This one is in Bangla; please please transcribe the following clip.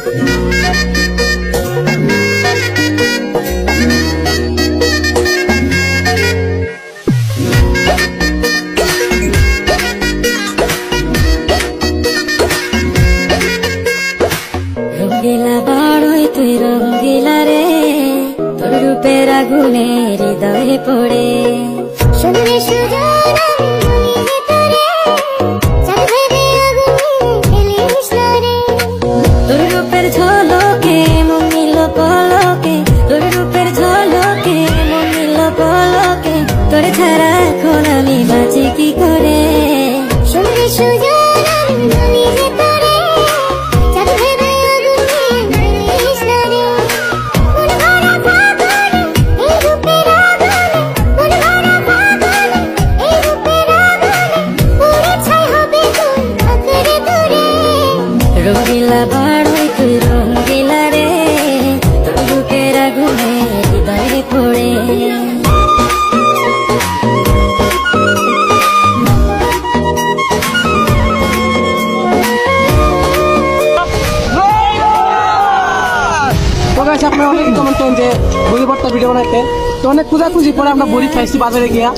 রঙ্গিলা বাড়ই তুই রঙ্গিলা রে, তোর রূপের আগুনে হৃদয়ে পড়ে শুনলে সুজন তোর রূপের ঝলকে মন নিল পলকে, তোর রূপের ঝলকে মন নিল পলকে, তোর ছাড়া এখন আমি বাঁচি কি করে। শুনলে সুজন রঙ্গিলা বাড়ই তুই রঙ্গিলা রে, তোর বুকের আগুনে হৃদয়ে পড়ে আপনার অনেক কমেন্ট যে বড়ি ভর্তা ভিডিও বানাইতে, তো অনেক খুঁজাখুঁজি পরে আমরা বড়ি খাইছি বাজারে গিয়া।